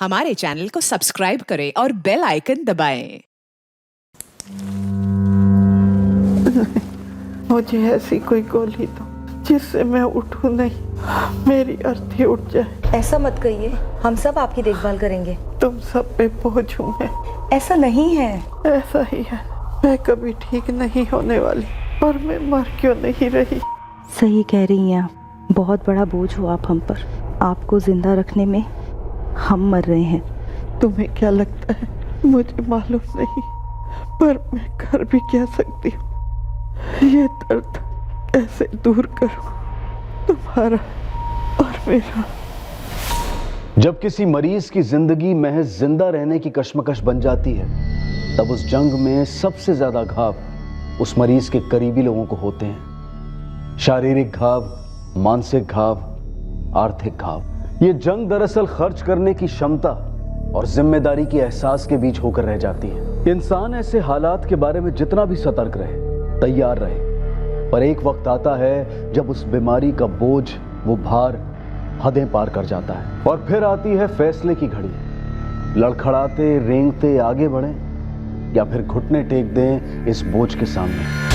हमारे चैनल को सब्सक्राइब करें और बेल आइकन दबाएं। मुझे ऐसी कोई गोली दो जिससे मैं उठूं नहीं, मेरी अर्थी उठ जाए। ऐसा मत कहिए, हम सब आपकी देखभाल करेंगे। तुम सब पे बोझ हूं मैं। ऐसा नहीं है। ऐसा ही है, मैं कभी ठीक नहीं होने वाली, और मैं मर क्यों नहीं रही। सही कह रही हैं आप, बहुत बड़ा बोझ हो आप हम पर। आपको जिंदा रखने में हम मर रहे हैं। तुम्हें क्या लगता है मुझे मालूम नहीं, पर मैं कर भी क्या सकती हूँ। ये दर्द ऐसे दूर करूँ, तुम्हारा और मेरा। जब किसी मरीज की जिंदगी महज जिंदा रहने की कश्मकश बन जाती है, तब उस जंग में सबसे ज्यादा घाव उस मरीज के करीबी लोगों को होते हैं। शारीरिक घाव, मानसिक घाव, आर्थिक घाव। ये जंग दरअसल खर्च करने की क्षमता और जिम्मेदारी के एहसास के बीच होकर रह जाती है। इंसान ऐसे हालात के बारे में जितना भी सतर्क रहे, तैयार रहे, पर एक वक्त आता है जब उस बीमारी का बोझ, वो भार हदें पार कर जाता है। और फिर आती है फैसले की घड़ी। लड़खड़ाते रेंगते आगे बढ़ें या फिर घुटने टेक दें इस बोझ के सामने।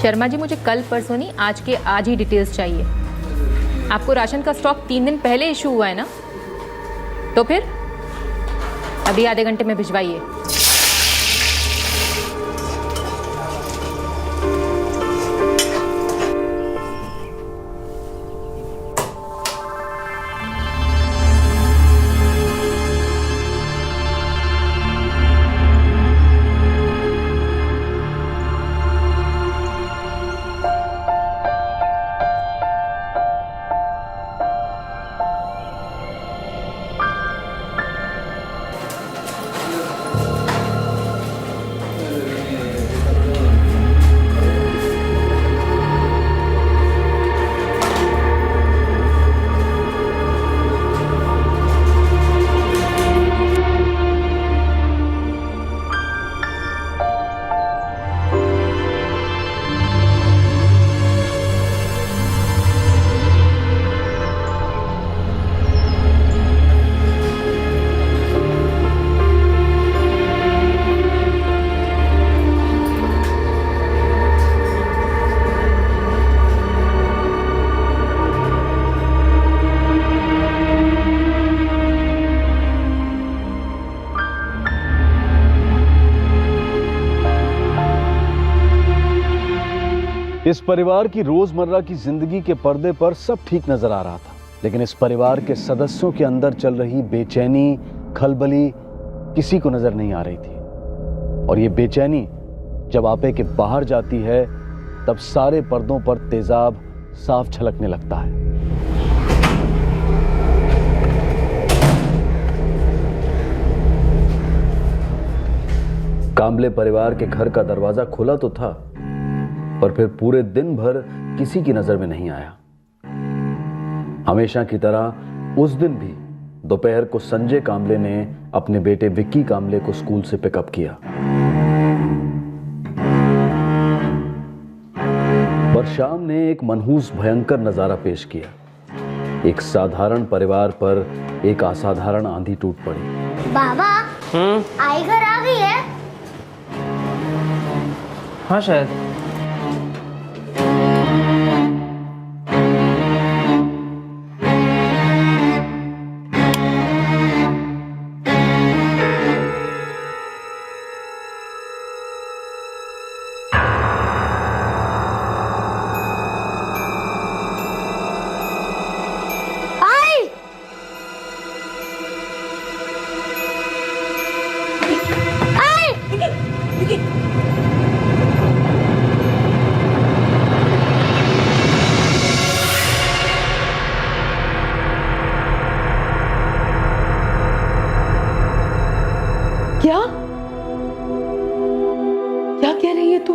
शर्मा जी, मुझे कल परसों नहीं, आज के आज ही डिटेल्स चाहिए। आपको राशन का स्टॉक 3 दिन पहले इशू हुआ है ना? तो फिर अभी आधे घंटे में भिजवाइए। इस परिवार की रोजमर्रा की जिंदगी के पर्दे पर सब ठीक नजर आ रहा था, लेकिन इस परिवार के सदस्यों के अंदर चल रही बेचैनी, खलबली किसी को नजर नहीं आ रही थी। और ये बेचैनी जब आपे के बाहर जाती है, तब सारे पर्दों पर तेजाब साफ छलकने लगता है। कांबले परिवार के घर का दरवाजा खुला तो था, पर फिर पूरे दिन भर किसी की नजर में नहीं आया। हमेशा की तरह उस दिन भी दोपहर को संजय कांबले ने अपने बेटे विक्की कांबले को स्कूल से पिकअप किया। पर शाम ने एक मनहूस भयंकर नजारा पेश किया। एक साधारण परिवार पर एक असाधारण आंधी टूट पड़ी। बाबा, आई घर आ गई है? हाँ शायद। क्या क्या कह रही है तू?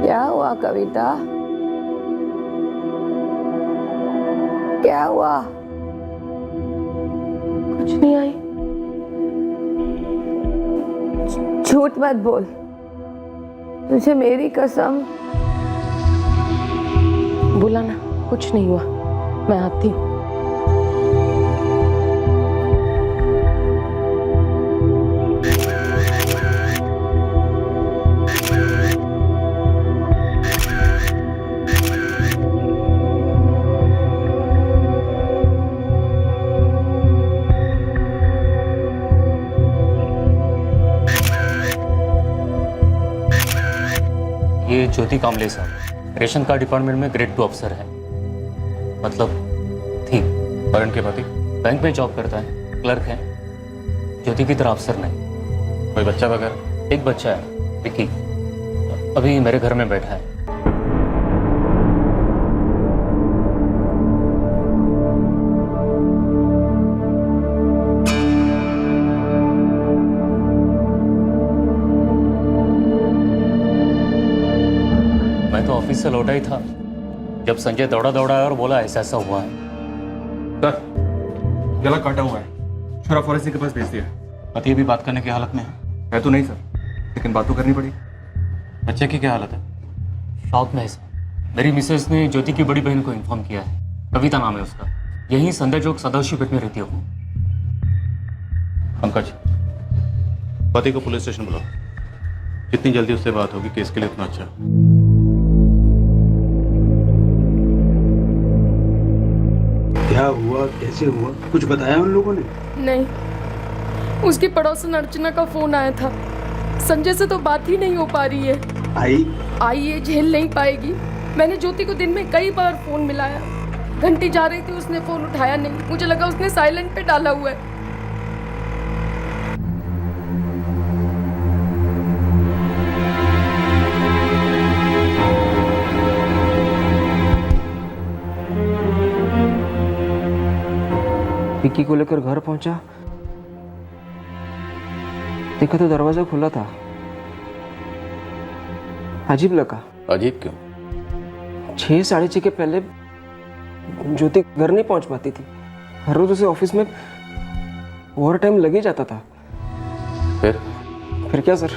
क्या हुआ कविता? क्या हुआ? कुछ नहीं आई। झूठ मत बोल, तुझे मेरी कसम। बोला ना, कुछ नहीं हुआ, मैं आती हूँ। ये ज्योति कामले साहब रेशन कार्ड डिपार्टमेंट में ग्रेड 2 अफसर है, मतलब थी। और इनके पति बैंक में जॉब करता है, क्लर्क है। ज्योति की तरह अफसर नहीं। कोई बच्चा वगैरह? एक बच्चा है, विकी, अभी मेरे घर में बैठा है। मैं तो ऑफिस से लौटा ही था जब संजय दौड़ा आया और बोला ऐसा ऐसा हुआ है। सर, गला काटा हुआ है, छोरा फॉरेंसिक के पास भेज दिया। पति अभी बात करने की हालत में है? तो नहीं सर, लेकिन बात तो करनी पड़ी। बच्चे की क्या हालत है? शॉक में है सर। मेरी मिसेस ने ज्योति की बड़ी बहन को इन्फॉर्म किया है, कविता नाम है उसका, यही संध्या चौक सदाशिव पेट में रहती है वो। पंकज, पति को पुलिस स्टेशन बुलाओ, जितनी जल्दी उससे बात होगी केस के लिए उतना अच्छा। क्या हुआ, कैसे हुआ, कुछ बताया उन लोगों ने? नहीं, उसकी पड़ोसन अर्चना का फोन आया था। संजय से तो बात ही नहीं हो पा रही है। आई ये झेल नहीं पाएगी। मैंने ज्योति को दिन में कई बार फोन मिलाया, घंटी जा रही थी, उसने फोन उठाया नहीं। मुझे लगा उसने साइलेंट पे डाला हुआ है। विक्की को लेकर घर पहुंचा, देखा तो दरवाजा खुला था। अजीब लगा। अजीब क्यों? 6 साढ़े 6 के पहले ज्योति घर नहीं पहुंच पाती थी। हर रोज उसे ऑफिस में ओवर टाइम लग ही जाता था। फिर क्या सर,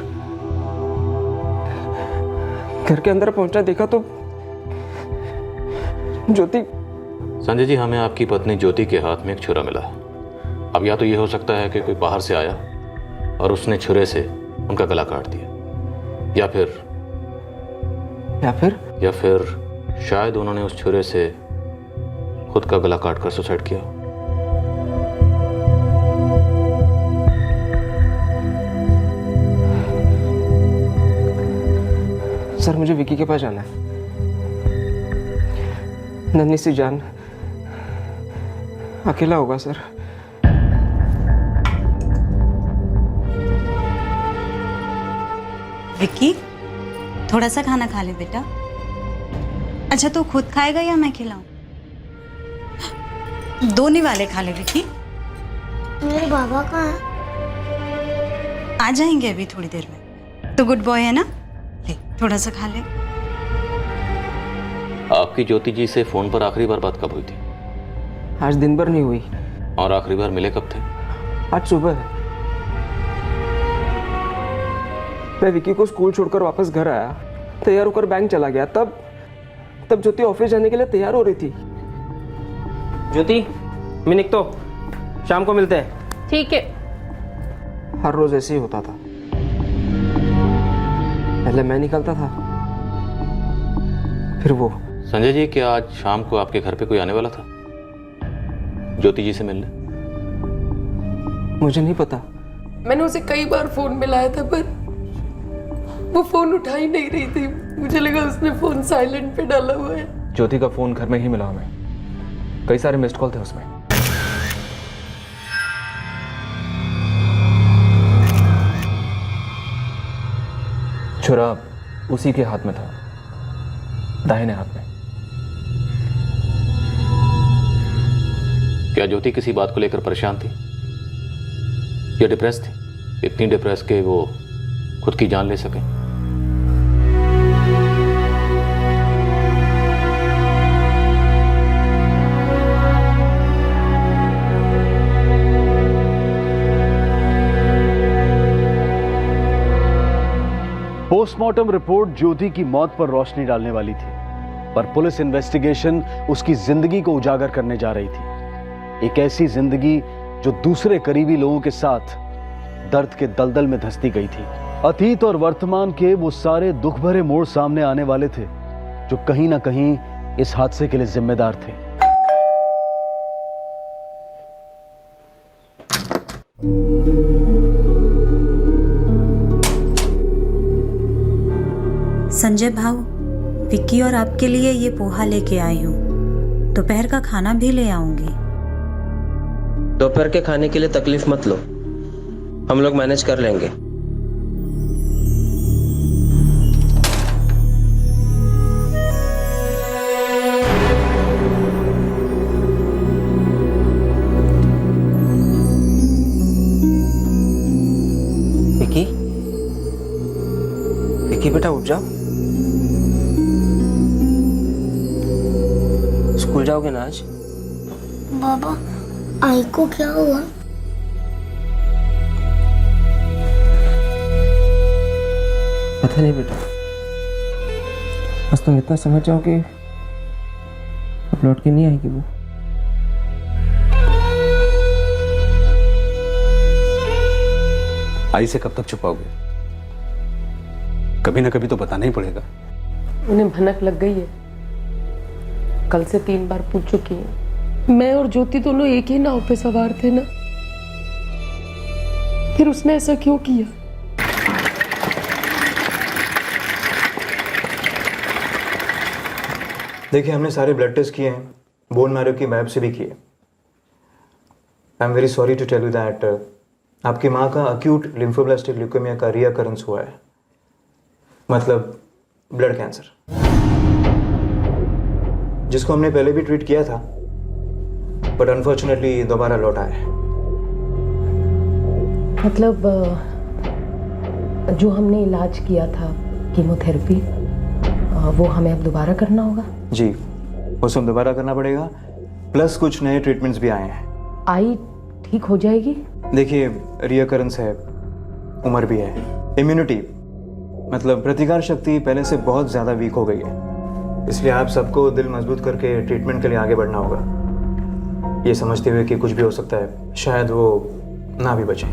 घर के अंदर पहुंचा, देखा तो ज्योति। संजय जी, हमें आपकी पत्नी ज्योति के हाथ में एक छुरा मिला। अब या तो ये हो सकता है कि कोई बाहर से आया और उसने छुरे से उनका गला काट दिया, या फिर शायद उन्होंने उस छुरे से खुद का गला काटकर सुसाइड किया। सर, मुझे विक्की के पास जाना है। नन्ही सी जान, अकेला होगा सर। विक्की, थोड़ा सा खाना खा ले बेटा। अच्छा, तू खुद खाएगा या मैं खिलाऊं? 2 निवाले खा ले विक्की। मेरे बाबा कहाँ है? आ जाएंगे अभी थोड़ी देर में। तो गुड बॉय है ना, ले थोड़ा सा खा ले। आपकी ज्योति जी से फोन पर आखिरी बार बात कब हुई थी? आज दिन भर नहीं हुई। और आखिरी बार मिले कब थे? आज सुबह। मैं विक्की को स्कूल छोड़कर वापस घर आया, तैयार होकर बैंक चला गया। तब ज्योति ऑफिस जाने के लिए तैयार हो रही थी। ज्योति, मैं निकता हूं, शाम को मिलते हैं। ठीक है। हर रोज ऐसे ही होता था। पहले मैं निकलता था, फिर वो। संजय जी, क्या आज शाम को आपके घर पे कोई आने वाला था ज्योति जी से मिलने? मुझे नहीं पता। मैंने उसे कई बार फोन मिलाया था, पर वो फोन उठा ही नहीं रही थी। मुझे लगा उसने फोन साइलेंट पे डाला हुआ है। ज्योति का फोन घर में ही मिला हमें, कई सारे मिस्ड कॉल थे उसमें। छुरा उसी के हाथ में था दाहिने हाथ में। क्या ज्योति किसी बात को लेकर परेशान थी या डिप्रेस थी? इतनी डिप्रेस के वो खुद की जान ले सके? पोस्टमार्टम रिपोर्ट ज्योति की मौत पर रोशनी डालने वाली थी, पर पुलिस इन्वेस्टिगेशन उसकी जिंदगी को उजागर करने जा रही थी। एक ऐसी जिंदगी जो दूसरे करीबी लोगों के साथ दर्द के दलदल में धंसती गई थी। अतीत और वर्तमान के वो सारे दुख भरे मोड़ सामने आने वाले थे जो कहीं ना कहीं इस हादसे के लिए जिम्मेदार थे। संजय भाऊ, विक्की और आपके लिए ये पोहा लेके आई हूँ। दोपहर का खाना भी ले आऊंगी। दोपहर के खाने के लिए तकलीफ मत लो, हम लोग मैनेज कर लेंगे। विक्की, विक्की बेटा उठ जाओ। स्कूल जाओगे ना आज? बाबा, आई को क्या हुआ? पता नहीं बेटा, बस तुम इतना समझ जाओ कि अब लौट के नहीं आएगी वो। आई से कब तक छुपाओगे? कभी ना कभी तो बताना ही पड़ेगा। उन्हें भनक लग गई है, कल से 3 बार पूछ चुकी है। मैं और ज्योति दोनों एक ही नाव पे सवार थे ना, फिर उसने ऐसा क्यों किया? देखिए, हमने सारे ब्लड टेस्ट किए हैं, बोन मैरो की बायोप्सी भी की है। I am very sorry to tell you that आपकी माँ का अक्यूट लिम्फोब्लास्टिक ल्यूकेमिया का रीअकरेंस हुआ है, मतलब ब्लड कैंसर, जिसको हमने पहले भी ट्रीट किया था, बट अनफॉर्चुनेटली दोबारा लौट आया है। मतलब जो हमने इलाज किया था, कीमोथेरेपी, वो हमें अब दोबारा करना होगा? जी, वो सब दोबारा करना पड़ेगा, प्लस कुछ नए ट्रीटमेंट्स भी आए हैं। आई ठीक हो जाएगी? देखिए, रीअकरेंस है, उम्र भी है, इम्यूनिटी मतलब प्रतिकार शक्ति पहले से बहुत ज़्यादा वीक हो गई है, इसलिए आप सबको दिल मजबूत करके ट्रीटमेंट के लिए आगे बढ़ना होगा, ये समझते हुए कि कुछ भी हो सकता है, शायद वो ना भी बचे।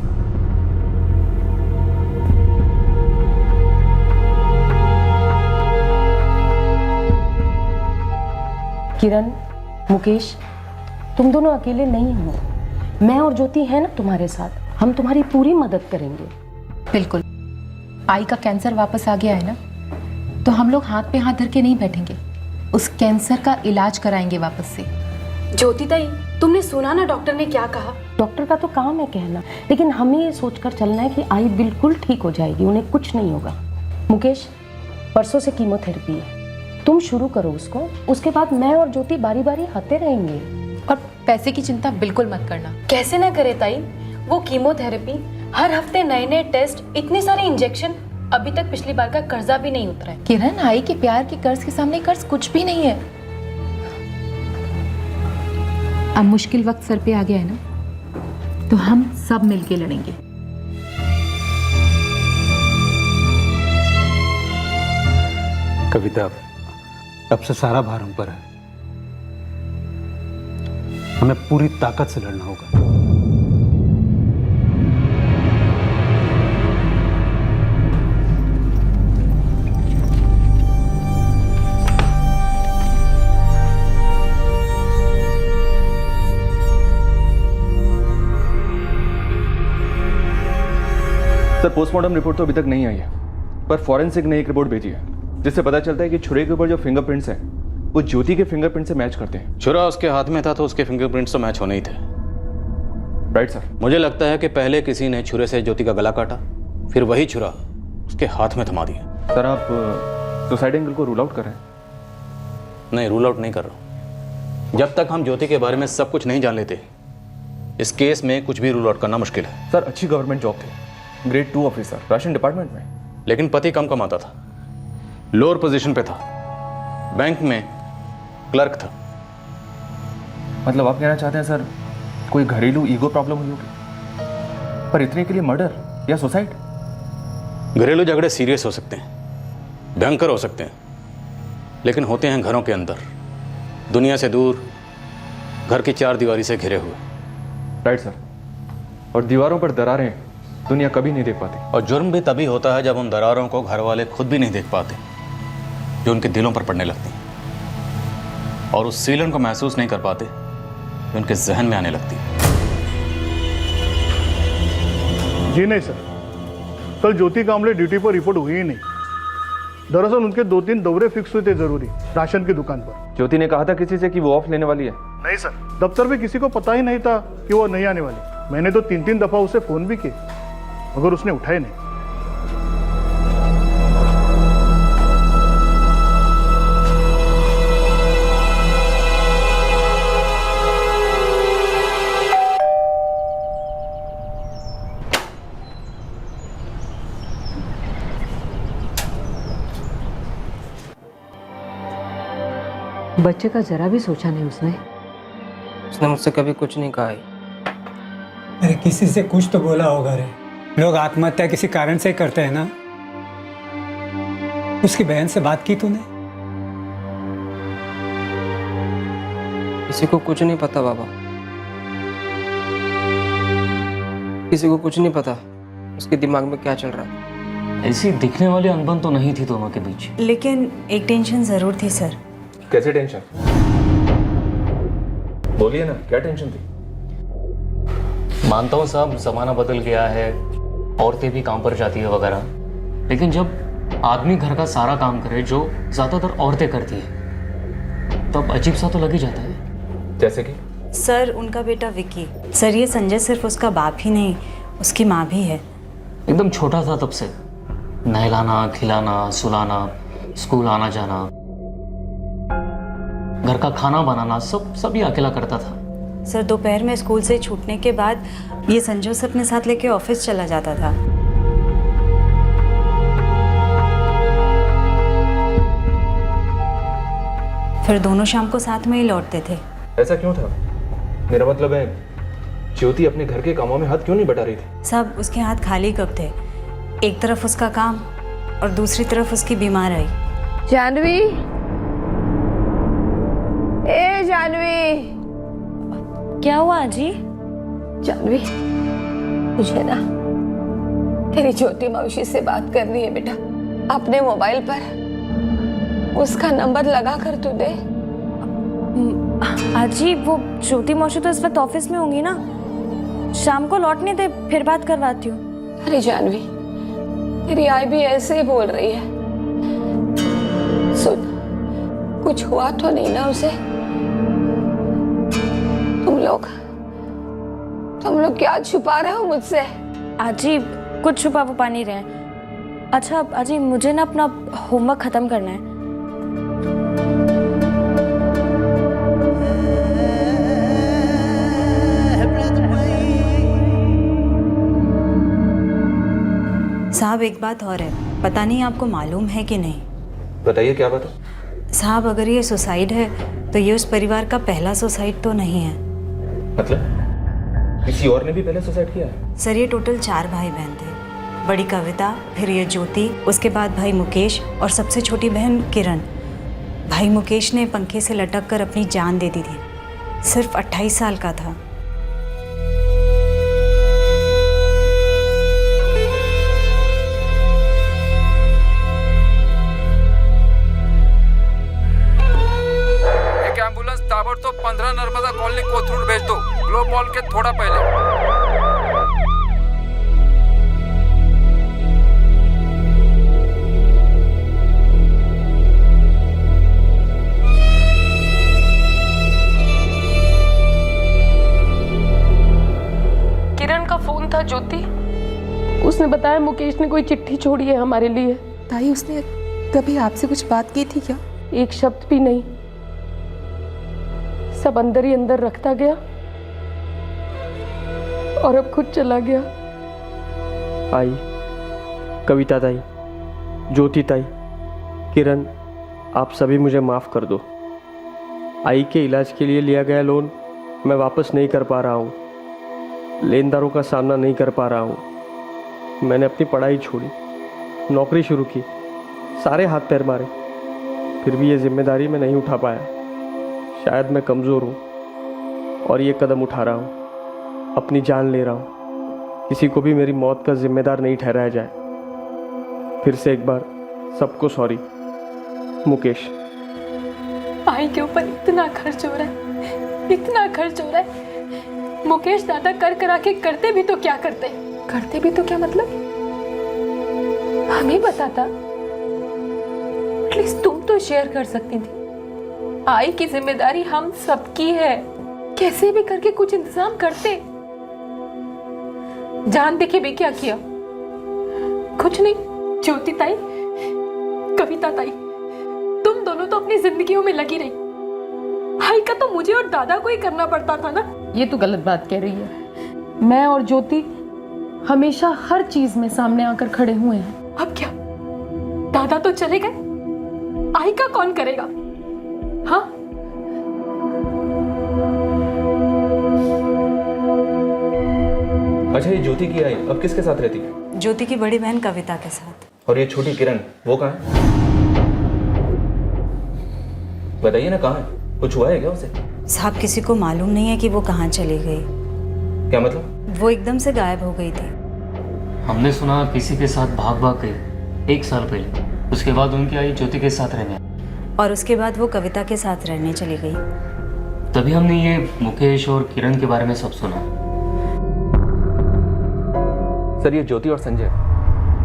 किरण, मुकेश, तुम दोनों अकेले नहीं हो, मैं और ज्योति है ना तुम्हारे साथ, हम तुम्हारी पूरी मदद करेंगे। बिल्कुल। आई का कैंसर वापस आ गया है ना, तो हम लोग हाथ पे हाथ धर के नहीं बैठेंगे, उस कैंसर का इलाज कराएंगे वापस से। ज्योति ताई, तुमने सुना ना डॉक्टर ने क्या कहा? डॉक्टर का तो काम है कहना, लेकिन हमें ये सोचकर चलना है कि आई बिल्कुल ठीक हो जाएगी, उन्हें कुछ नहीं होगा। मुकेश, परसों से कीमोथेरेपी है, तुम शुरू करो उसको, उसके बाद मैं और ज्योति बारी बारी आते रहेंगे। और पैसे की चिंता बिल्कुल मत करना। कैसे ना करे ताई, वो कीमोथेरेपी, हर हफ्ते नए नए टेस्ट, इतने सारे इंजेक्शन, अभी तक पिछली बार का कर्जा भी नहीं उतरा है। किरण, आई के प्यार के कर्ज के सामने कर्ज कुछ भी नहीं है। अब मुश्किल वक्त सर पे आ गया है ना, तो हम सब मिलके लड़ेंगे। कविता, अब से सारा भार हम पर है, हमें पूरी ताकत से लड़ना होगा। सर, पोस्टमार्टम रिपोर्ट तो अभी तक नहीं आई है, पर फॉरेंसिक ने एक रिपोर्ट भेजी है जिससे पता चलता है कि छुरे के ऊपर जो फिंगरप्रिंट्स हैं वो ज्योति के फिंगरप्रिंट से मैच करते हैं। छुरा उसके हाथ में था तो उसके फिंगरप्रिंट्स तो मैच होने ही थे। Right sir. मुझे लगता है कि पहले किसी ने छुरे से ज्योति का गला काटा, फिर वही छुरा उसके हाथ में थमा दिया। सर, आप सुसाइड एंगल को रूल आउट कर रहे हैं? नहीं, रूल आउट नहीं कर रहा। जब तक हम ज्योति के बारे में सब कुछ नहीं जान लेते, इस केस में कुछ भी रूल आउट करना मुश्किल है। सर अच्छी गवर्नमेंट जॉब थी, ग्रेड 2 ऑफिसर, राशन डिपार्टमेंट में। लेकिन पति कम कमाता था, लोअर पोजीशन पे था, बैंक में क्लर्क था। मतलब आप कहना चाहते हैं सर कोई घरेलू ईगो प्रॉब्लम हुई होगी, पर इतने के लिए मर्डर या सुसाइड? घरेलू झगड़े सीरियस हो सकते हैं, भयंकर हो सकते हैं, लेकिन होते हैं घरों के अंदर, दुनिया से दूर, घर की 4 दीवारी से घिरे हुए। Right sir. और दीवारों पर दरारें दुनिया कभी नहीं देख पाती। और जुर्म भी तभी होता है जब उन दरारों को घर वाले खुद भी नहीं देख पाते, जो उनके दिलों पर पड़ने लगती हैं, और उस सीलन को महसूस नहीं कर पाते जो उनके जहन में आने लगती है। जी नहीं सर, कल ज्योति कामले ड्यूटी पर रिपोर्ट हुई ही नहीं। दरअसल उनके 2-3 दौरे फिक्स हुए थे जरूरी, राशन की दुकान पर। ज्योति ने कहा था किसी से कि वो ऑफ लेने वाली है। नहीं सर, दफ्तर में किसी को पता ही नहीं था कि वो नहीं आने वाली। मैंने तो 3-3 दफा उसे फोन भी किए, मगर उसने उठाए नहीं। बच्चे का जरा भी सोचा नहीं उसने। उसने मुझसे कभी कुछ नहीं कहा है। अरे किसी से कुछ तो बोला होगा रे। लोग आत्महत्या किसी कारण से करते हैं ना। उसकी बहन से बात की तूने? किसी को कुछ नहीं पता बाबा, किसी को कुछ नहीं पता उसके दिमाग में क्या चल रहा है। ऐसी दिखने वाली अनबन तो नहीं थी दोनों के बीच, लेकिन एक टेंशन जरूर थी सर। कैसे टेंशन? बोलिए ना, क्या टेंशन थी? मानता हूँ साहब, जमाना बदल गया है, औरतें भी काम पर जाती है वगैरह, लेकिन जब आदमी घर का सारा काम करे जो ज्यादातर औरतें करती है, तब अजीब सा तो लग ही जाता है। जैसे कि? सर उनका बेटा विकी। सर ये संजय सिर्फ उसका बाप ही नहीं, उसकी माँ भी है। एकदम छोटा था तब से, नहलाना, खिलाना, सुलाना, स्कूल आना जाना, घर का खाना बनाना, सब ही अकेला करता था। सर दोपहर में स्कूल से छूटने के बाद ये संजय से अपने साथ लेके ऑफिस चला जाता था। फिर दोनों शाम को साथ में ही लौटते थे। ऐसा क्यों था? मेरा मतलब है ज्योति अपने घर के कामों में हाथ क्यों नहीं बटा रही थी? सब उसके हाथ खाली कब थे? एक तरफ उसका काम और दूसरी तरफ उसकी बीमार आई। जानवी, ए जानवी। क्या हुआ जी? जानवी, मुझे ना तेरी ज्योति मौसी से बात करनी है बेटा। अपने मोबाइल पर उसका नंबर लगा कर तू दे। आजी वो ज्योति मौसी तो इस वक्त ऑफिस में होंगी ना, शाम को लौटने दे, फिर बात करवाती हूँ। अरे जानवी, तेरी आई भी ऐसे ही बोल रही है। सुन, कुछ हुआ तो नहीं ना उसे? तुम लोग क्या छुपा रहे हो मुझसे? आजी कुछ छुपा वुपा नहीं रहे। अच्छा आजी, मुझे ना अपना होमवर्क खत्म करना है। साहब एक बात और है, पता नहीं आपको मालूम है कि नहीं। बताइए, क्या बात है? साहब अगर ये सुसाइड है तो ये उस परिवार का पहला सुसाइड तो नहीं है। मतलब किसी और ने भी पहले सुसाइड किया है? सर ये टोटल 4 भाई बहन थे। बड़ी कविता, फिर ये ज्योति, उसके बाद भाई मुकेश और सबसे छोटी बहन किरण। भाई मुकेश ने पंखे से लटक कर अपनी जान दे दी थी। सिर्फ 28 साल का था। एक एम्बुलेंस ताबड़तोड़ 15 नर्मदा कॉलोनी कोथरूड भेज दो, ग्लोब मॉल के थोड़ा पहले। फोन था ज्योति, उसने बताया मुकेश ने कोई चिट्ठी छोड़ी है हमारे लिए। ताई उसने कभी आपसे कुछ बात की थी क्या? एक शब्द भी नहीं। सब अंदर ही अंदर रखता गया और अब खुद चला गया। आई, कविता ताई, ज्योति ताई, किरण, आप सभी मुझे माफ़ कर दो। आई के इलाज के लिए लिया गया लोन मैं वापस नहीं कर पा रहा हूँ, लेनदारों का सामना नहीं कर पा रहा हूँ। मैंने अपनी पढ़ाई छोड़ी, नौकरी शुरू की, सारे हाथ पैर मारे, फिर भी ये जिम्मेदारी मैं नहीं उठा पाया। शायद मैं कमज़ोर हूँ और ये कदम उठा रहा हूँ, अपनी जान ले रहा हूँ। किसी को भी मेरी मौत का जिम्मेदार नहीं ठहराया जाए। फिर से एक बार सबको सॉरी। मुकेश। आई के ऊपर इतना खर्च हो रहा है, इतना खर्च हो रहा है। मुकेश दादा कर करा के करते भी तो क्या करते, करते भी तो क्या मतलब हमें बताता। एटलीस्ट तुम तो शेयर कर सकती थी। आई की जिम्मेदारी हम सबकी है, कैसे भी करके कुछ इंतजाम करते। जान देखे भी क्या किया, कुछ नहीं। ज्योति ताई, कविता ताई, तुम दोनों तो अपनी जिंदगियों में लगी रही। आई का तो मुझे और दादा को ही करना पड़ता था ना। ये तो गलत बात कह रही है। मैं और ज्योति हमेशा हर चीज में सामने आकर खड़े हुए हैं। अब क्या, दादा तो चले गए, आई का कौन करेगा? हाँ, अच्छा, ये ज्योति की आई अब किसके साथ रहती है? ज्योति की बड़ी बहन कविता के साथ। और ये छोटी किरण, वो कहाँ है? बताइए ना, कहाँ है? कुछ हुआ है क्या उसे? साहब, किसी को मालूम नहीं है कि वो कहाँ चली गई। क्या मतलब? वो एकदम से गायब हो गई थी। हमने सुना किसी के साथ भाग गई 1 साल पहले। उसके बाद उनकी आई ज्योति के साथ रहने, और उसके बाद वो कविता के साथ रहने चली गई। तभी हमने ये मुकेश और किरण के बारे में सब सुना। सर, ये ज्योति और संजय,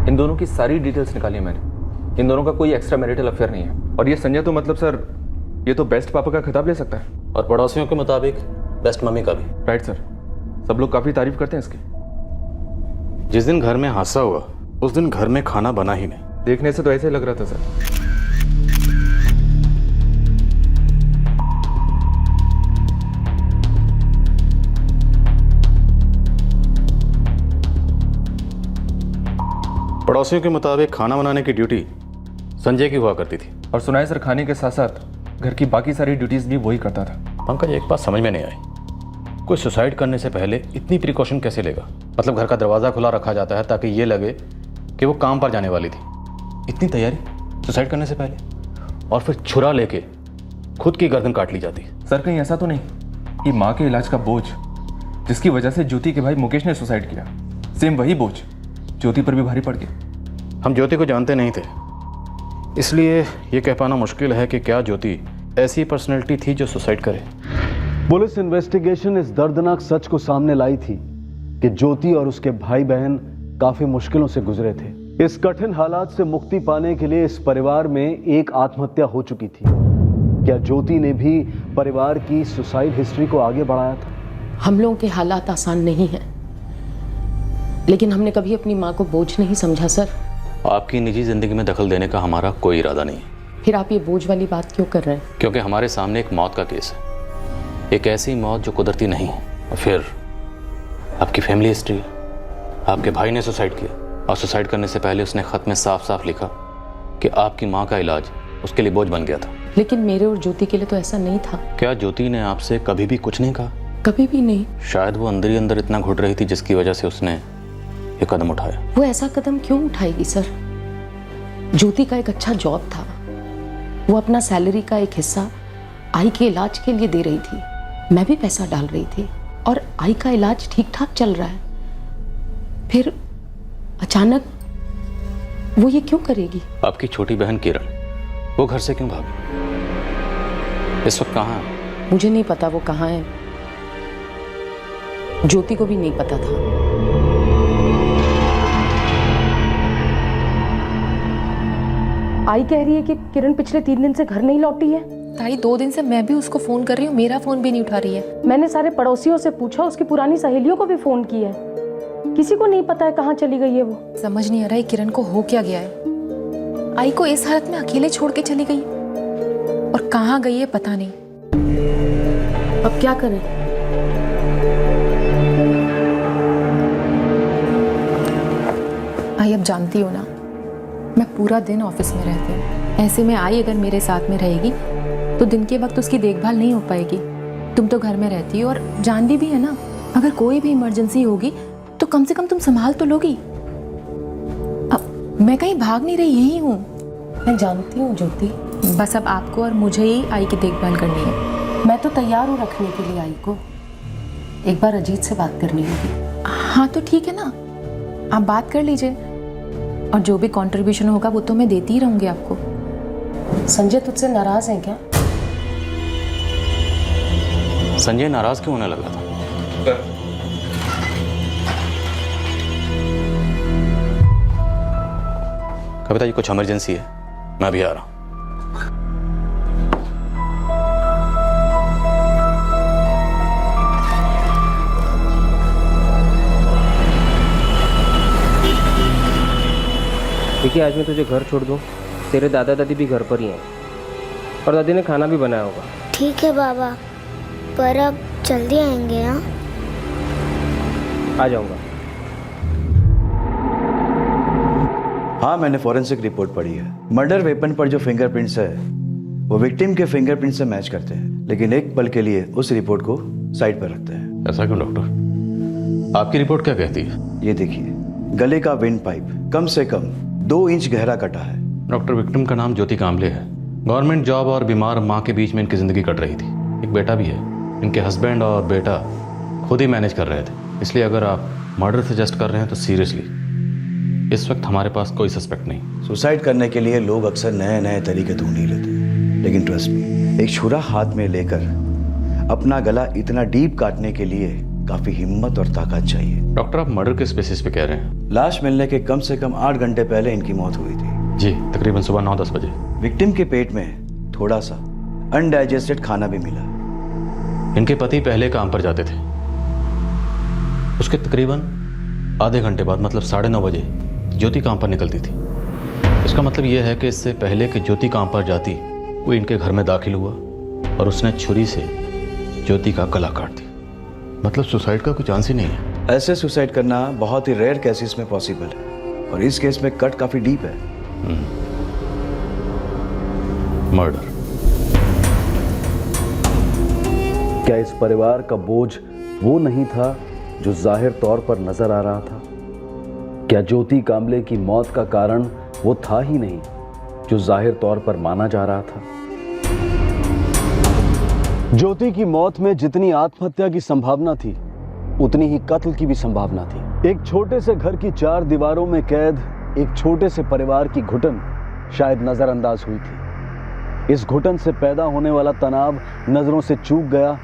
इन दोनों की सारी डिटेल्स निकाली है मैंने। इन दोनों का कोई एक्स्ट्रा मैरिटल अफेयर नहीं है। और ये संजय तो मतलब सर, ये तो बेस्ट पापा का खिताब ले सकता है। और पड़ोसियों के मुताबिक बेस्ट मम्मी का भी। राइट सर, सब लोग काफ़ी तारीफ करते हैं इसकी। जिस दिन घर में हादसा हुआ उस दिन घर में खाना बना ही नहीं। देखने से तो ऐसे ही लग रहा था सर। पड़ोसियों के मुताबिक खाना बनाने की ड्यूटी संजय की हुआ करती थी। और सुनाए सर, खाने के साथ साथ घर की बाकी सारी ड्यूटीज भी वही करता था। पंकज, एक बात समझ में नहीं आई, कोई सुसाइड करने से पहले इतनी प्रिकॉशन कैसे लेगा? मतलब घर का दरवाज़ा खुला रखा जाता है ताकि ये लगे कि वो काम पर जाने वाली थी। इतनी तैयारी सुसाइड करने से पहले, और फिर छुरा लेके खुद की गर्दन काट ली जाती। सर, कहीं ऐसा तो नहीं कि माँ के इलाज का बोझ जिसकी वजह से ज्योति के भाई मुकेश ने सुसाइड किया, सेम वही बोझ ज्योति पर भी भारी पड़ गया? हम ज्योति को जानते नहीं थे, इसलिए ये कह पाना मुश्किल है कि क्या ज्योति ऐसी पर्सनैलिटी थी जो सुसाइड करे। पुलिस इन्वेस्टिगेशन इस दर्दनाक सच को सामने लाई थी कि ज्योति और उसके भाई बहन काफी मुश्किलों से गुजरे थे। इस कठिन हालात से मुक्ति पाने के लिए इस परिवार में एक आत्महत्या हो चुकी थी। क्या ज्योति ने भी परिवार की सुसाइड हिस्ट्री को आगे बढ़ाया था? हम लोगों के हालात आसान नहीं हैं, लेकिन हमने कभी अपनी माँ को बोझ नहीं समझा सर। आपकी निजी जिंदगी में दखल देने का हमारा कोई इरादा नहीं है। फिर आप ये बोझ वाली बात क्यों कर रहे हैं? क्योंकि हमारे सामने एक मौत का केस है, एक ऐसी मौत जो कुदरती नहीं है। और फिर आपकी फैमिली हिस्ट्री, आपके भाई ने सुसाइड किया और सुसाइड करने से पहले उसने खत में साफ साफ लिखा कि आपकी माँ का इलाज उसके लिए बोझ बन गया था। लेकिन मेरे और ज्योति के लिए तो ऐसा नहीं था। क्या ज्योति ने आपसे कभी भी कुछ नहीं कहा? कभी भी नहीं। शायद वो अंदर ही अंदर इतना घुट रही थी जिसकी वजह से उसने ये कदम उठाया। वो ऐसा कदम क्यों उठाएगी सर? ज्योति का एक अच्छा जॉब था, वो अपना सैलरी का एक हिस्सा आई के इलाज के लिए दे रही थी, मैं भी पैसा डाल रही थी और आई का इलाज ठीक ठाक चल रहा है। फिर अचानक वो ये क्यों करेगी? आपकी छोटी बहन किरण, वो घर से क्यों भागी? इस वक्त कहाँ है? मुझे नहीं पता वो कहाँ है, ज्योति को भी नहीं पता था। आई कह रही है कि किरण पिछले 3 दिन से घर नहीं लौटी है। ताई 2 दिन से मैं भी उसको फोन कर रही हूँ, मेरा फोन भी नहीं उठा रही है। मैंने सारे पड़ोसियों से पूछा, उसकी पुरानी सहेलियों को भी फोन किया है, किसी को नहीं पता है कहाँ चली गई है वो। समझ नहीं आ रहा है किरण को हो क्या गया है। आई को इस हालत में अकेले छोड़ के चली गई और कहाँ गई है पता नहीं। अब क्या करें? आई अब जानती हो ना, मैं पूरा दिन ऑफिस में रहती हूँ। ऐसे में आई अगर मेरे साथ में रहेगी तो दिन के वक्त उसकी देखभाल नहीं हो पाएगी। तुम तो घर में रहती हो और जानती भी है ना, अगर कोई भी इमरजेंसी होगी तो कम से कम तुम संभाल तो लोगी। अब मैं कहीं भाग नहीं रही, यही हूँ। मैं जानती हूँ ज्योति, बस अब आपको और मुझे ही आई की देखभाल करनी है। मैं तो तैयार हूँ रखने के लिए आई को। एक बार अजीत से बात करनी होगी। हाँ तो ठीक है ना, आप बात कर लीजिए और जो भी कंट्रीब्यूशन होगा वो तो मैं देती ही रहूँगी आपको। संजय तुझसे नाराज है क्या? संजय नाराज क्यों होने लगा था? कविता जी कुछ इमरजेंसी है, मैं अभी आ रहा हूं। देखिए आज मैं तुझे घर छोड़ दूं, तेरे दादा दादी भी घर पर ही हैं और दादी ने खाना भी बनाया होगा। ठीक है बाबा, पर अब जल्दी आएंगे। हाँ आ जाऊंगा। हाँ, मैंने फॉरेंसिक रिपोर्ट पढ़ी है। मर्डर वेपन पर जो फिंगरप्रिंट्स है वो विक्टिम के फिंगरप्रिंट से मैच करते हैं, लेकिन एक पल के लिए उस रिपोर्ट को साइड पर रखते हैं। ऐसा क्यों डॉक्टर? आपकी रिपोर्ट क्या कहती है? ये देखिए, गले का विंड पाइप कम से कम 2 इंच गहरा कटा है। डॉक्टर, विक्टिम का नाम ज्योति कांबले है। गवर्नमेंट जॉब और बीमार माँ के बीच में इनकी जिंदगी कट रही थी। एक बेटा भी है। इनके हस्बैंड और बेटा खुद ही मैनेज कर रहे थे, इसलिए अगर आप मर्डर सजेस्ट कर रहे हैं तो सीरियसली इस वक्त हमारे पास कोई सस्पेक्ट नहीं। सुसाइड करने के लिए लोग अक्सर नए नए तरीके ढूंढ ही लेते हैं, लेकिन ट्रस्ट मी, एक छुरा हाथ में लेकर अपना गला इतना डीप काटने के लिए काफी हिम्मत और ताकत चाहिए। डॉक्टर, आप मर्डर के बेसिस पे कह रहे हैं? लाश मिलने के कम से कम 8 घंटे पहले इनकी मौत हुई थी। जी, तकरीबन सुबह 9-10 बजे। विक्टिम के पेट में थोड़ा सा अनडाइजेस्टेड खाना भी मिला। इनके पति पहले काम पर जाते थे। उसके तकरीबन आधे घंटे बाद, मतलब 9:30 बजे ज्योति काम पर निकलती थी। इसका मतलब यह है कि इससे पहले कि ज्योति काम पर जाती, वो इनके घर में दाखिल हुआ और उसने छुरी से ज्योति का गला काट दिया। मतलब सुसाइड का कोई चांस ही नहीं है। ऐसे सुसाइड करना बहुत ही रेयर केसेस में पॉसिबल है, और इस केस में कट काफी डीप है। मर्डर। क्या इस परिवार का बोझ वो नहीं था जो जाहिर तौर पर नजर आ रहा था? क्या ज्योति कांबले की मौत का कारण वो था ही नहीं जो जाहिर तौर पर माना जा रहा था? ज्योति की मौत में जितनी आत्महत्या की संभावना थी, उतनी ही कत्ल की भी संभावना थी। एक छोटे से घर की 4 दीवारों में कैद एक छोटे से परिवार की घुटन शायद नजरअंदाज हुई थी। इस घुटन से पैदा होने वाला तनाव नजरों से चूक गया,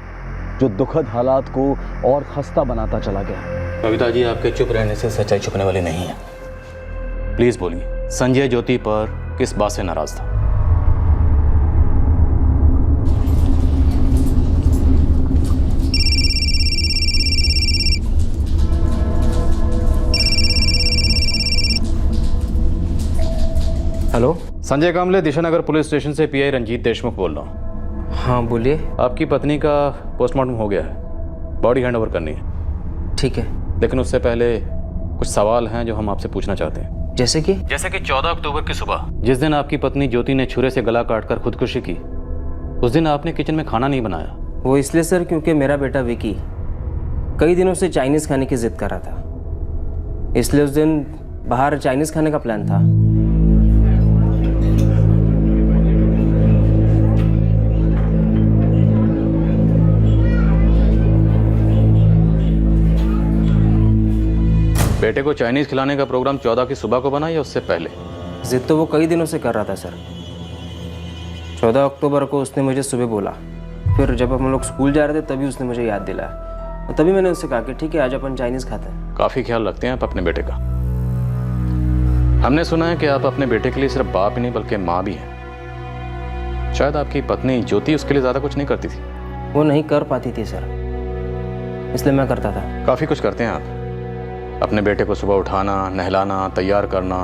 जो दुखद हालात को और खस्ता बनाता चला गया। कविता जी, आपके चुप रहने से सच्चाई छुपने वाली नहीं है। प्लीज बोलिए, संजय ज्योति पर किस बात से नाराज था? Hello, Sanjay Kamble, Dishanagar police station से पीआई रंजीत देशमुख बोल रहा हूँ। हाँ बोलिए। आपकी पत्नी का पोस्टमार्टम हो गया है, बॉडी हैंडओवर करनी है। ठीक है, लेकिन उससे पहले कुछ सवाल हैं जो हम आपसे पूछना चाहते हैं। जैसे कि 14 अक्टूबर की सुबह, जिस दिन आपकी पत्नी ज्योति ने छुरे से गला काटकर खुदकुशी की, उस दिन आपने किचन में खाना नहीं बनाया। वो इसलिए सर क्योंकि मेरा बेटा विकी कई दिनों से चाइनीज़ खाने की जिद कर रहा था, इसलिए उस दिन बाहर चाइनीज़ खाने का प्लान था। बेटे को चाइनीज खिलाने का प्रोग्राम 14 की सुबह को बना या उससे पहले? जिद तो वो कई दिनों से कर रहा था सर। 14 अक्टूबर को उसने मुझे सुबह बोला, फिर जब हम लोग स्कूल जा रहे थे तभी उसने मुझे याद दिलाया, और तभी मैंने उससे कहा कि ठीक है आज अपन चाइनीज़ खाते हैं। काफ़ी ख्याल रखते हैं आप अपने बेटे का। हमने सुना है कि आप अपने बेटे के लिए सिर्फ बाप ही नहीं बल्कि माँ भी हैं। शायद आपकी पत्नी ज्योति उसके लिए ज़्यादा कुछ नहीं करती थी। वो नहीं कर पाती थी सर, इसलिए मैं करता था। काफ़ी कुछ करते हैं आप। अपने बेटे को सुबह उठाना, नहलाना, तैयार करना,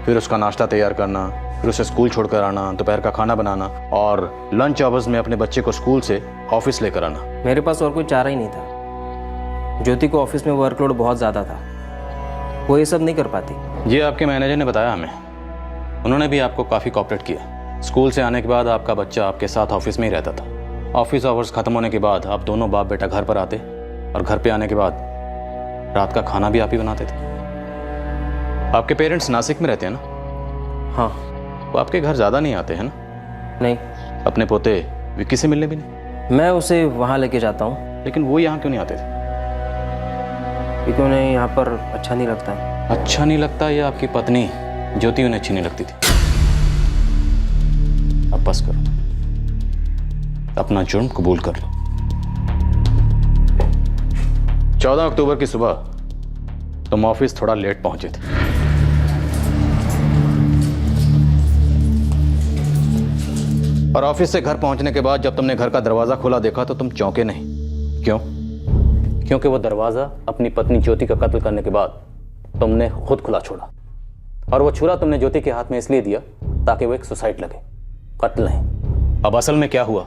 फिर उसका नाश्ता तैयार करना, फिर उसे स्कूल छोड़कर आना, दोपहर का खाना बनाना और लंच आवर्स में अपने बच्चे को स्कूल से ऑफिस लेकर आना। मेरे पास और कोई चारा ही नहीं था। ज्योति को ऑफिस में वर्कलोड बहुत ज़्यादा था, वो ये सब नहीं कर पाती। ये आपके मैनेजर ने बताया हमें, उन्होंने भी आपको काफ़ी कोऑपरेट किया। स्कूल से आने के बाद आपका बच्चा आपके साथ ऑफिस में ही रहता था। ऑफिस आवर्स ख़त्म होने के बाद आप दोनों बाप बेटा घर पर आते और घर पे आने के बाद रात का खाना भी आप ही बनाते थे। आपके पेरेंट्स नासिक में रहते हैं ना? हाँ। वो आपके घर ज़्यादा नहीं आते हैं ना? नहीं। अपने पोते विक्की से मिलने भी नहीं? मैं उसे वहाँ लेके जाता हूँ। लेकिन वो यहाँ क्यों नहीं आते थे? क्योंकि उन्हें यहाँ पर अच्छा नहीं लगता है। अच्छा नहीं लगता या आपकी पत्नी ज्योति उन्हें अच्छी नहीं लगती थी? अब बस करो, अपना जुर्म कबूल कर लो। 14 अक्टूबर की सुबह तुम ऑफिस थोड़ा लेट पहुंचे थे। और ऑफिस से घर पहुंचने के बाद जब तुमने घर का दरवाजा खोला देखा तो तुम चौंके नहीं। क्यों? क्योंकि वो दरवाजा अपनी पत्नी ज्योति का कत्ल करने के बाद तुमने खुद खुला छोड़ा, और वो छुरा तुमने ज्योति के हाथ में इसलिए दिया ताकि वो एक सुसाइड लगे, कत्ल नहीं। अब असल में क्या हुआ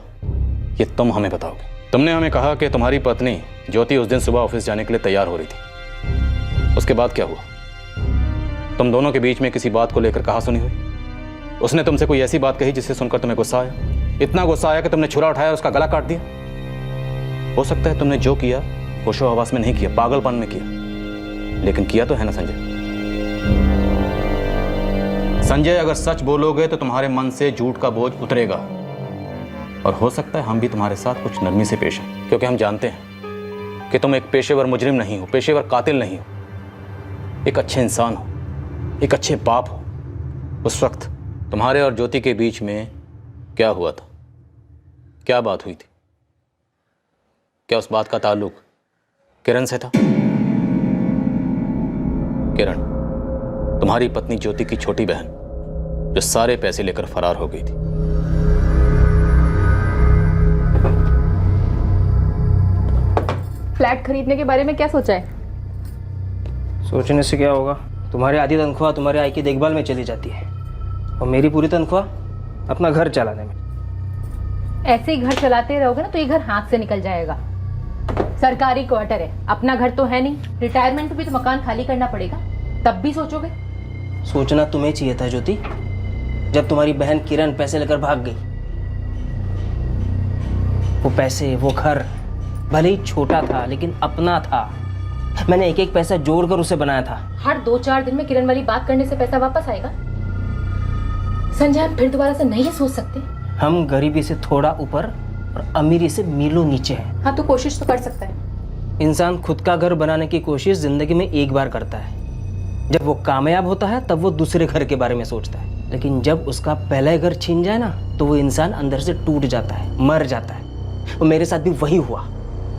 ये तुम हमें बताओगे। तुमने हमें कहा कि तुम्हारी पत्नी ज्योति उस दिन सुबह ऑफिस जाने के लिए तैयार हो रही थी। उसके बाद क्या हुआ? तुम दोनों के बीच में किसी बात को लेकर कहा सुनी हुई? उसने तुमसे कोई ऐसी बात कही जिससे सुनकर तुम्हें गुस्सा आया, इतना गुस्सा आया कि तुमने छुरा उठाया और उसका गला काट दिया? हो सकता है तुमने जो किया होशो हवास में नहीं किया, पागलपन में किया, लेकिन किया तो है ना संजय? संजय, अगर सच बोलोगे तो तुम्हारे मन से झूठ का बोझ उतरेगा, और हो सकता है हम भी तुम्हारे साथ कुछ नरमी से पेश हैं, क्योंकि हम जानते हैं कि तुम एक पेशेवर मुजरिम नहीं हो, पेशेवर कातिल नहीं हो, एक अच्छे इंसान हो, एक अच्छे बाप हो। उस वक्त तुम्हारे और ज्योति के बीच में क्या हुआ था? क्या बात हुई थी? क्या उस बात का ताल्लुक किरण से था? किरण, तुम्हारी पत्नी ज्योति की छोटी बहन, जो सारे पैसे लेकर फरार हो गई थी। फ्लैट खरीदने के बारे में क्या सोचा है? सोचने से क्या होगा? तुम्हारी आधी तनख्वाह तुम्हारे आई की देखभाल में चली जाती है, और मेरी पूरी तनख्वाह अपना घर चलाने में। ऐसे ही घर चलाते रहोगे ना तो ये घर हाथ से निकल जाएगा। सरकारी क्वार्टर है, अपना घर तो है नहीं। रिटायरमेंट भी तो मकान खाली करना पड़ेगा, तब भी सोचोगे? सोचना तुम्हें चाहिए था ज्योति, जब तुम्हारी बहन किरण पैसे लेकर भाग गई। वो पैसे, वो घर भले ही छोटा था लेकिन अपना था। मैंने एक एक पैसा जोड़कर उसे बनाया था। हर 2-4 दिन में किरण वाली बात करने से पैसा वापस आएगा? संजय, हम फिर दोबारा से नहीं सोच सकते? हम गरीबी से थोड़ा ऊपर और अमीरी से मीलों नीचे हैं। हाँ, तो कोशिश तो कर सकता है। इंसान खुद का घर बनाने की कोशिश जिंदगी में एक बार करता है। जब वो कामयाब होता है तब वो दूसरे घर के बारे में सोचता है, लेकिन जब उसका पहला घर छीन जाए ना तो वो इंसान अंदर से टूट जाता है, मर जाता है। और मेरे साथ भी वही हुआ।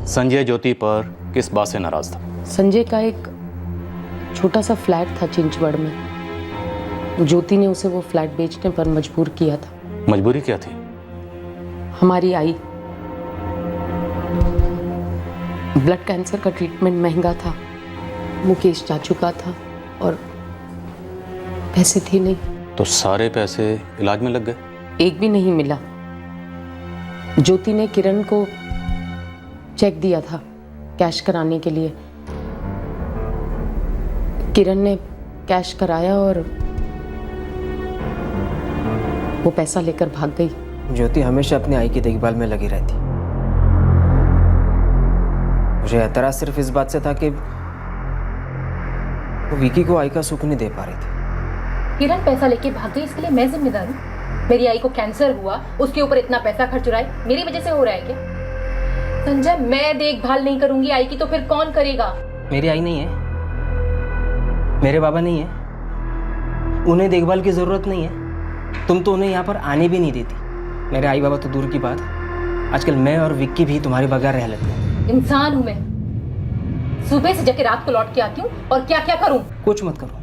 संजय ज्योति पर किस बात से नाराज था? संजय का एक छोटा सा फ्लैट था चिंचवड़ में, ज्योति ने उसे वो फ्लैट बेचने पर मजबूर किया था। मजबूरी क्या थी? हमारी आई, ब्लड कैंसर का ट्रीटमेंट महंगा था, मुकेश जा चुका था और पैसे थे नहीं। तो सारे पैसे इलाज में लग गए? एक भी नहीं मिला। ज्योति ने किरण को चेक दिया था कैश कराने के लिए। किरण ने कैश कराया और वो पैसा लेकर भाग गई। ज्योति हमेशा अपनी आई की देखभाल में लगी रहती। मुझे एतराज सिर्फ इस बात से था कि वो विकी को आई का सुख नहीं दे पा रही थी। किरण पैसा लेके भाग गई, इसके लिए मैं जिम्मेदार हूँ? मेरी आई को कैंसर हुआ, उसके ऊपर इतना पैसा खर्च हो रहा है, मेरी वजह से हो रहा है क्या? संजय, मैं देखभाल नहीं करूंगी आई की तो फिर कौन करेगा? मेरी आई नहीं है, मेरे बाबा नहीं है, उन्हें देखभाल की जरूरत नहीं है। तुम तो उन्हें यहाँ पर आने भी नहीं देती। मेरे आई बाबा तो दूर की बात, आजकल मैं और विक्की भी तुम्हारे बगैर रह लेते हैं। इंसान हूँ मैं, सुबह से जाके रात को लौट के आती हूँ और क्या क्या करूँ? कुछ मत करो।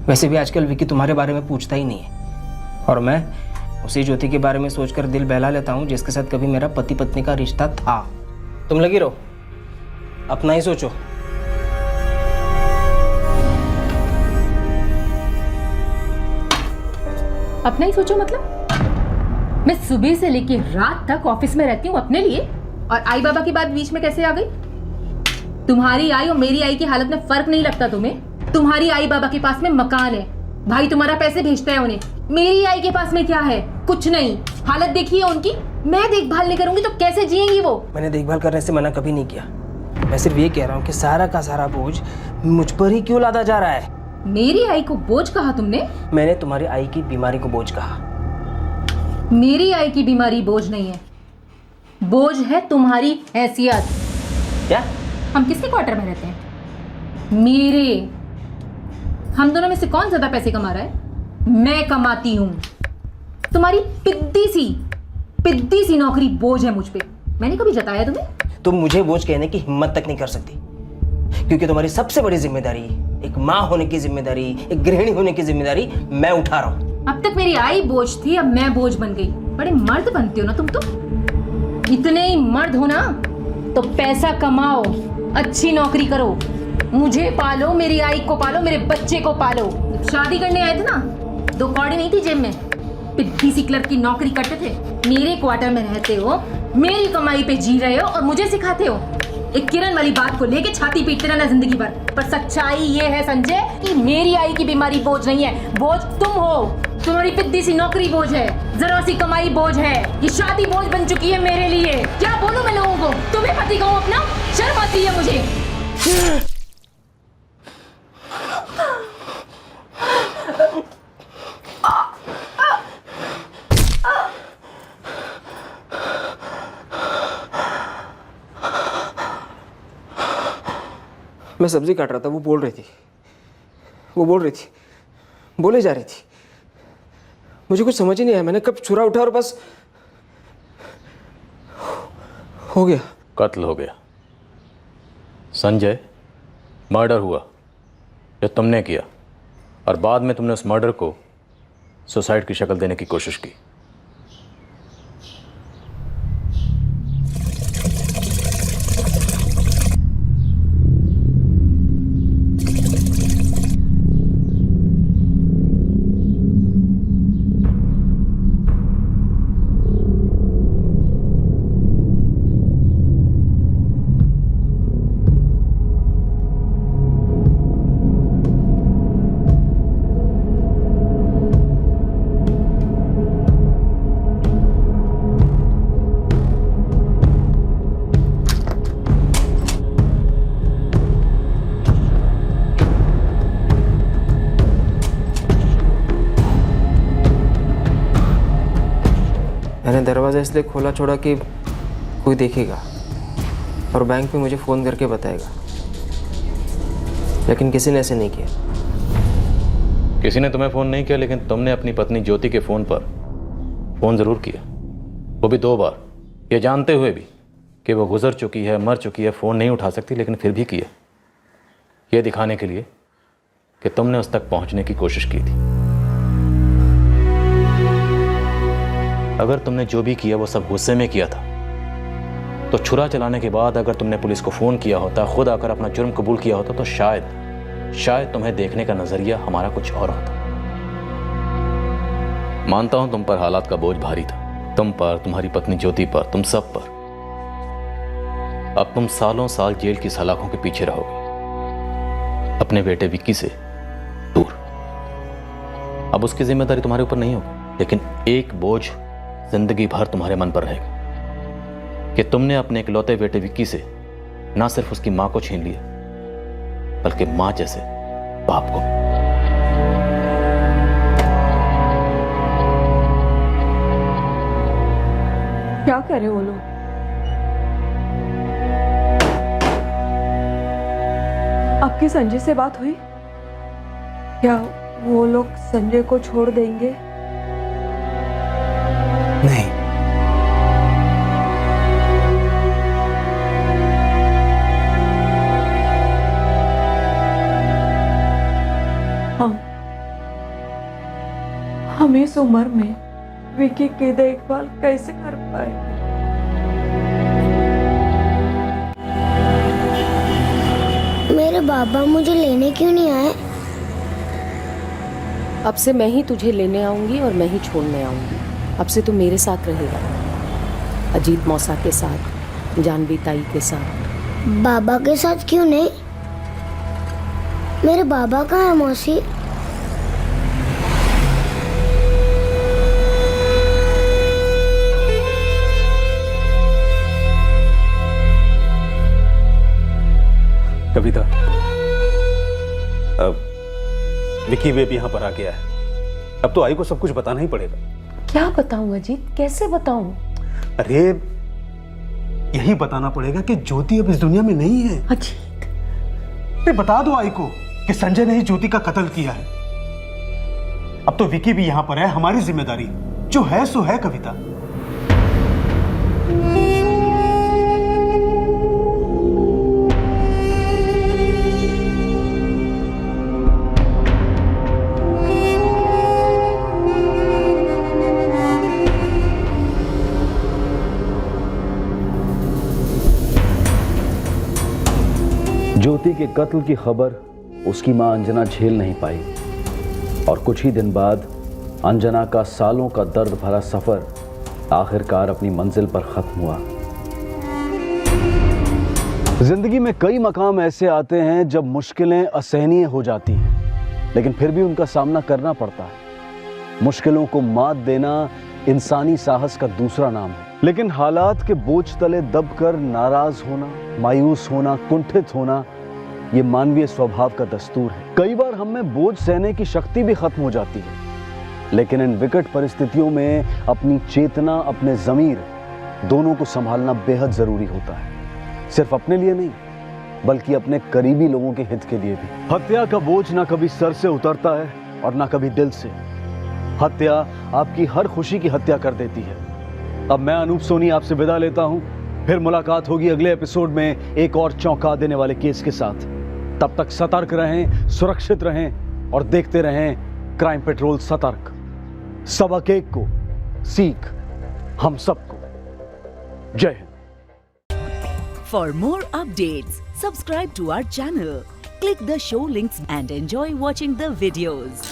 वैसे भी आजकल विक्की तुम्हारे बारे में पूछता ही नहीं है, और मैं उसी ज्योति के बारे में सोचकर दिल बहला लेता हूँ जिसके साथ कभी मेरा पति पत्नी का रिश्ता था। तुम लगी रहो, अपना ही सोचो। अपना ही सोचो मतलब? मैं सुबह से लेके रात तक ऑफिस में रहती हूँ अपने लिए, और आई बाबा की बात बीच में कैसे आ गई? तुम्हारी आई और मेरी आई की हालत में फर्क नहीं लगता तुम्हें? तुम्हारी आई बाबा के पास में मकान है, भाई तुम्हारा पैसे भेजता है उन्हें। मेरी आई के पास में क्या है? कुछ नहीं। हालत देखी है उनकी। मैं देखभाल नहीं करूंगी तो कैसे जिएंगी वो? मैंने देखभाल करने से मना कभी नहीं किया। मैं सिर्फ ये कह रहा हूँ कि सारा का सारा बोझ मुझ पर ही क्यों लादा जा रहा है? मेरी आई को बोझ कहा तुमने? मैंने तुम्हारी आई की बीमारी को बोझ कहा। मेरी आई की बीमारी बोझ नहीं है, बोझ है तुम्हारी हैसियत। क्या? हम किसके क्वार्टर में रहते हैं? मेरे। हम दोनों में से कौन ज्यादा पैसे कमा रहा है? मैं कमाती हूँ। तुम्हारी पिद्दी सी नौकरी बोझ है मुझ पे। मैंने कभी जताया तुम्हें? तुम मुझे बोझ कहने की हिम्मत तक नहीं कर सकती, क्योंकि तुम्हारी सबसे बड़ी जिम्मेदारी, एक माँ होने की जिम्मेदारी, एक गृहिणी होने की जिम्मेदारी मैं उठा रहा हूँ। अब तक मेरी आई बोझ थी, अब मैं बोझ बन गई। बड़े मर्द बनते हो ना तुम तो। इतने ही मर्द हो ना तो पैसा कमाओ, अच्छी नौकरी करो, मुझे पालो, मेरी आई को पालो, मेरे बच्चे को पालो। शादी करने आए थे ना, 2 कौड़ी नहीं थी जेब में, पिद्दी सी क्लर्क की नौकरी करते थे। मेरे क्वार्टर में रहते हो, मेरी कमाई पे जी रहे हो और मुझे सिखाते हो। एक किरण वाली बात को लेके छाती पीटते रहना जिंदगी भर। पर सच्चाई ये है संजय कि मेरी आई की बीमारी बोझ नहीं है, बोझ तुम हो। तुम्हारी पिद्दी सी नौकरी बोझ है, जरा सी कमाई बोझ है, ये शादी बोझ बन चुकी है मेरे लिए। क्या बोलूं मैं लोगों को? तुम्हें पति कहूं अपना? शर्म आती है मुझे। मैं सब्जी काट रहा था, वो बोल रही थी, बोले जा रही थी। मुझे कुछ समझ ही नहीं आया। मैंने कब छुरा उठा और बस हो गया। कत्ल हो गया। संजय, मर्डर हुआ जो तुमने किया, और बाद में तुमने उस मर्डर को सुसाइड की शक्ल देने की कोशिश की। मैंने दरवाज़ा इसलिए खोला छोड़ा कि कोई देखेगा और बैंक पे मुझे फ़ोन करके बताएगा, लेकिन किसी ने ऐसे नहीं किया। किसी ने तुम्हें फ़ोन नहीं किया, लेकिन तुमने अपनी पत्नी ज्योति के फ़ोन पर फ़ोन ज़रूर किया, वो भी 2 बार, ये जानते हुए भी कि वो गुजर चुकी है, मर चुकी है, फ़ोन नहीं उठा सकती, लेकिन फिर भी किया, ये दिखाने के लिए कि तुमने उस तक पहुंचने की कोशिश की थी। अगर तुमने जो भी किया वो सब गुस्से में किया था, तो छुरा चलाने के बाद अगर तुमने पुलिस को फ़ोन किया होता, खुद आकर अपना जुर्म कबूल किया होता, तो शायद तुम्हें देखने का नज़रिया हमारा कुछ और होता। मानता हूं तुम पर हालात का बोझ भारी था, तुम पर, तुम्हारी पत्नी ज्योति पर, तुम सब पर। अब तुम सालों साल जेल की सलाखों के पीछे रहोगे, अपने बेटे विक्की से दूर। अब उसकी जिम्मेदारी तुम्हारे ऊपर नहीं होगी, लेकिन एक बोझ जिंदगी भर तुम्हारे मन पर रहेगा कि तुमने अपने इकलौते बेटे विक्की से ना सिर्फ उसकी मां को छीन लिया, बल्कि मां जैसे बाप को। क्या करे वो लोग? आपकी संजय से बात हुई? क्या वो लोग संजय को छोड़ देंगे? नहीं। हम इस उम्र में विकी की देखभाल कैसे कर पाएंगे? मेरे बाबा मुझे लेने क्यों नहीं आए? अब से मैं ही तुझे लेने आऊंगी और मैं ही छोड़ने आऊंगी। अब से तू मेरे साथ रहेगा, अजीत मौसा के साथ, जानवी ताई के साथ। बाबा के साथ क्यों नहीं? मेरे बाबा कहाँ है मौसी? कविता, अब विकी वेब यहाँ पर आ गया है। अब तो आई को सब कुछ बताना ही पड़ेगा। क्या बताऊं अजीत, कैसे बताऊं? अरे यही बताना पड़ेगा कि ज्योति अब इस दुनिया में नहीं है। अजीत, अरे बता दो आई को कि संजय ने ही ज्योति का कत्ल किया है। अब तो विकी भी यहाँ पर है, हमारी जिम्मेदारी जो है सो है। कविता, ज्योति के कत्ल की खबर उसकी मां अंजना झेल नहीं पाई और कुछ ही दिन बाद अंजना का सालों का दर्द भरा सफर आखिरकार अपनी मंजिल पर खत्म हुआ। जिंदगी में कई मकाम ऐसे आते हैं जब मुश्किलें असहनीय हो जाती हैं, लेकिन फिर भी उनका सामना करना पड़ता है। मुश्किलों को मात देना इंसानी साहस का दूसरा नाम है, लेकिन हालात के बोझ तले दबकर नाराज होना, मायूस होना, कुंठित होना, ये मानवीय स्वभाव का दस्तूर है। कई बार हम में बोझ सहने की शक्ति भी खत्म हो जाती है, लेकिन इन विकट परिस्थितियों में अपनी चेतना, अपने ज़मीर दोनों को संभालना बेहद जरूरी होता है। सिर्फ अपने लिए नहीं, बल्कि अपने करीबी लोगों के हित के लिए भी। हत्या का बोझ ना कभी सर से उतरता है और ना कभी दिल से। हत्या आपकी हर खुशी की हत्या कर देती है। अब मैं अनूप सोनी आपसे विदा लेता हूं। फिर मुलाकात होगी अगले एपिसोड में एक और चौंका देने वाले केस के साथ। तब तक सतर्क रहें, सुरक्षित रहें और देखते रहें क्राइम पेट्रोल सतर्क। सबक एक को सीख हम सबको। जय Hind. For more updates, subscribe to our channel, click the show links and enjoy watching the videos.